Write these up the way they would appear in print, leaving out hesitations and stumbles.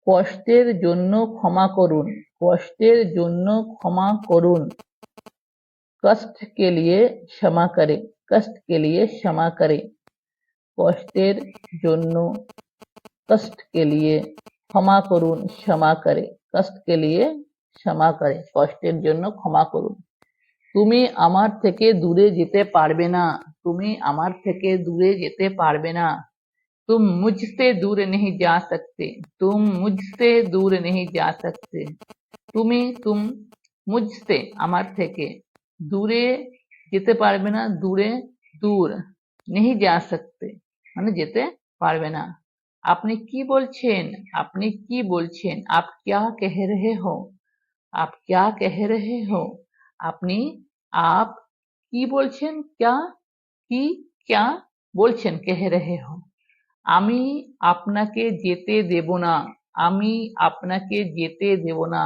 কষ্টের জন্য ক্ষমা করুন, কষ্টের জন্য ক্ষমা করুন। कष्ट के लिए क्षमा करें, कष्ट के लिए क्षमा करें। কষ্টের জন্য कष्ट के लिए ক্ষমা করুন, क्षमा करें। कष्ट के लिए क्षमा करें, কষ্টের জন্য ক্ষমা করুন। তুমি আমার থেকে দূরে যেতে পারবে না, তুমি আমার থেকে দূরে যেতে পারবে না। तुम मुझसे दूर नहीं जा सकते, तुम मुझसे दूर नहीं जा सकते। তুমি तुम मुझसे আমার থেকে দূরে যেতে পারবে না, দূরে দূর नहीं जा सकते মানে যেতে পারবে না। আপনি কি বলছেন, আপনি কি বলছেন? आप क्या कह रहे हो, आप क्या कह रहे हो? আপনি आप কি বলছেন, क्या কি क्या বলছেন, कह रहे हो। আমি আপনাকে যেতে দেব না, আমি আপনাকে যেতে দেব না।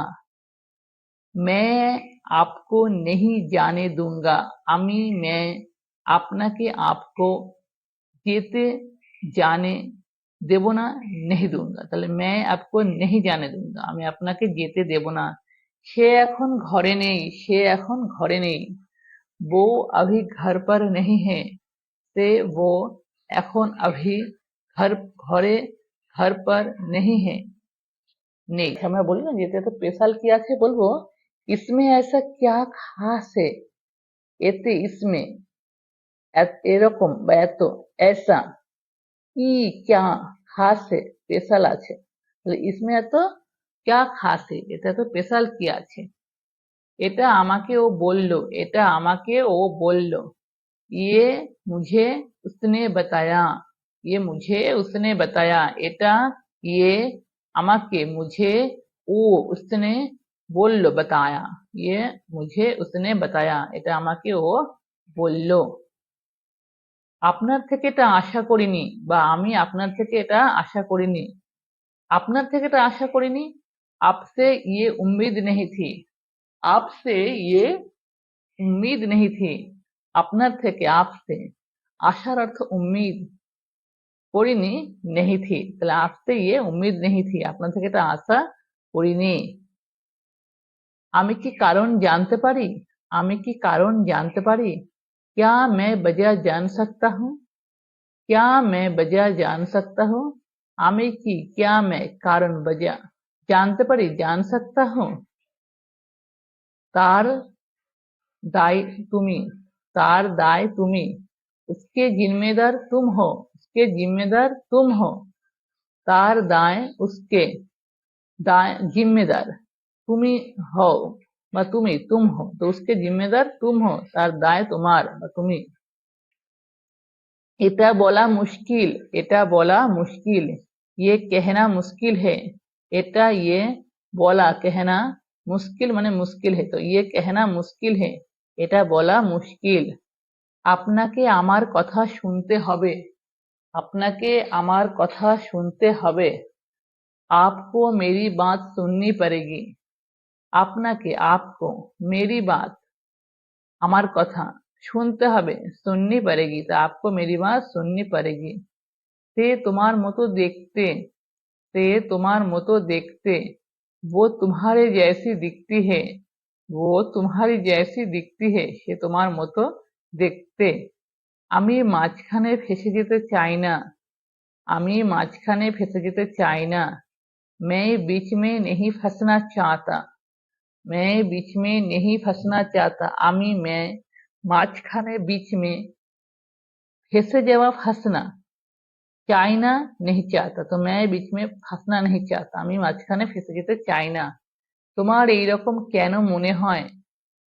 मैं आपको नहीं जाने दूंगा, मैं আপনাকে आपको যেতে জানে দেব না, नहीं दूंगा। তাহলে मैं आपको नहीं जाने दूंगा, আমি আপনাকে যেতে দেব না। সে এখন ঘরে নেই, সে এখন ঘরে নেই। वो अभी घर पर नहीं है, से वो এখন अभी घर ঘরে घर पर नहीं है নেই। আমরা বলি না যেতে তো স্পেশাল কি আছে, বলবো इसमें ऐसा क्या खास है, এতে इसमें এরকম বা এত, ऐसा কি क्या খাস है স্পেশাল আছে। তাহলে इसमें এত क्या खास है, এটা তো স্পেশাল কি আছে। এটা আমাকে ও বলল, এটা আমাকে ও বলল। ये मुझे उसने बताया, ये मुझे उसने बताया। এটা ये আমাকে मुझे ও उसने বলল बताया, ये मुझे उसने बताया। এটা আমাকে ও বলল। আপনার থেকে এটা আশা করিনি বা আমি আপনার থেকে এটা আশা করিনি। আপনার থেকে এটা আশা করিনি। आपसे ये उम्मीद नहीं थी, आपसे ये उम्मीद नहीं थी। আপনার থেকে आपसे আশার অর্থ উম্মিদ, করিনি नहीं थी, তাহলে आपसे ये उम्मीद नहीं थी, আপনার থেকে এটা আশা করিনি। আমি কি কারণ জানতে পারি, আমি কি কারণ জানতে পারি। क्या मैं वजह जान सकता हूँ, क्या मैं वजह जान सकता हूँ। আমি কি क्या मैं কারণ वजह জানতে পারি, जान सकता हूँ। তার दाय তুমি, তার दाय তুমি। उसके जिम्मेदार तुम हो, उसके जिम्मेदार तुम हो। তার दाय उसके दाय जिम्मेदार তুমি হও বা তুমি तुम हो, तो उसके जिम्मेदार तुम हो, তার दाय তোমার বা তুমি। এটা বলা মুশকিल, এটা বলা मुश्किल। ये कहना मुश्किल है, এটা ये বলা कहना मुश्किल মানে मुश्किल है, तो ये कहना मुश्किल है, এটা বলা मुश्किल। আপনাকে আমার কথা শুনতে হবে, আপনাকে আমার কথা শুনতে হবে। आपको मेरी बात सुननी पड़ेगी, আপনাকে आपको मेरी बात আমার কথা শুনতে হবে, सुननी पड़ेगी, तो आपको मेरी बात सुननी पड़ेगी। সে তোমার মতো দেখতে, সে তোমার মতো দেখতে। वो तुम्हारे जैसी दिखती है, वो तुम्हारी जैसी दिखती है, সে তোমার মতো দেখতে। আমি মাঝখানে ফেসে যেতে চাই না, আমি মাঝখানে ফেসে যেতে চাই না। मैं बीच में नहीं फंसना चाहता, मैं बीच में नहीं फंसना चाहता। আমি मैं মাঝখানে बीच में ফেসে যাওয়া ফাঁসনা চাই না, नहीं चाहता, तो मैं बीच में फंसना नहीं चाहता, আমি মাঝখানে ফেসে যেতে চাই না। তোমার এইরকম কেন মনে হয়,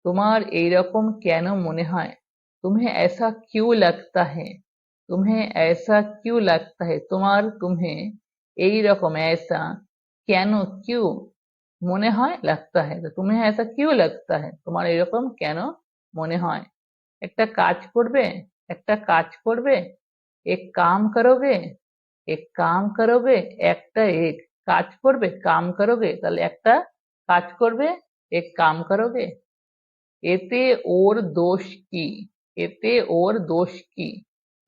তোমার এইরকম কেন মনে হয়। तुम्हें ऐसा क्यों लगता है, तुम्हें ऐसा क्यों लगता है। তোমার तुम्हें এইরকম ऐसा কেন क्यों মনে হয় लगता है, तो तुम्हें ऐसा क्यों लगता है, তোমার এরকম কেন মনে হয়। একটা কাজ করবে, একটা কাজ করবে। एक काम करोगे, एक काम करोगे। একটা এক কাজ করবে, काम करोगे, তাহলে একটা কাজ করবে, एक काम करोगे। এতে ওর দোষ কি, এতে ওর দোষ কি।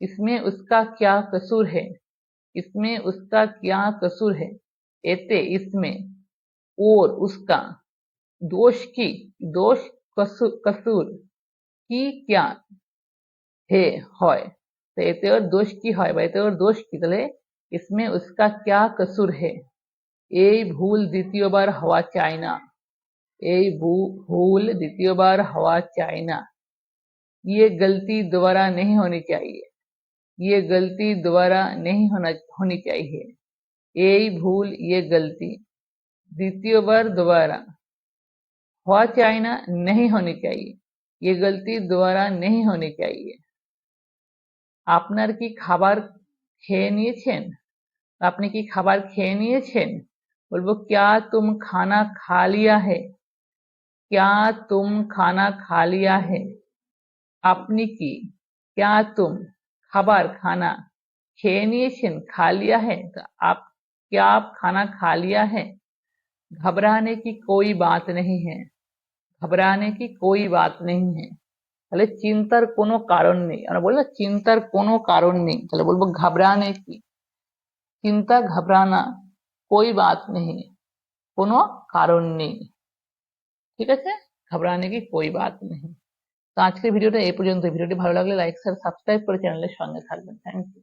इसमें उसका क्या कसूर है, इसमें उसका क्या कसूर है। एते इसमें और उसका दोष की दोष कसूर की क्या है হয় তো এতে ওর দোষ কি হয় বা এতে ওর দোষ কি তাহলে इसमें उसका क्या कसूर है এই ভুল দ্বিতীয়বার হওয়া চাই না এই ভুল দ্বিতীয়বার হওয়া চাই না ये गलती दोबारा नहीं होनी चाहिए ये गलती दोबारा नहीं होनी चाहिए এই ভুল ये गलती দ্বিতীয়বার दोबारा হওয়া চাই না नहीं होनी चाहिए ये गलती दोबारा नहीं होनी चाहिए আপনার কি খাবার খেয়ে নিয়েছেন আপনি কি খাবার খেয়ে নিয়েছেন বলবো क्या तुम खाना खा लिया है क्या तुम खाना खा लिया है আপনি কি क्या तुम খাবার खाना খেয়ে নিয়েছেন खा लिया है तो आप क्या आप खाना खा लिया है घबराने की कोई बात नहीं है घबराने की कोई बात नहीं है তাহলে চিন্তার কোনো কারণ নেই আমরা বলবো চিন্তার কোনো কারণ নেই তাহলে বলবো ঘাবড়ানে কি চিন্তা ঘাবড়ানা कोई बात नहीं কোনো কারণ নেই ঠিক আছে ঘাবড়ানে কি कोई बात नहीं তো আজকের ভিডিওটা এই পর্যন্ত ভিডিওটি ভালো লাগলে লাইক শেয়ার সাবস্ক্রাইব করে চ্যানেলের সঙ্গে থাকবেন থ্যাংক ইউ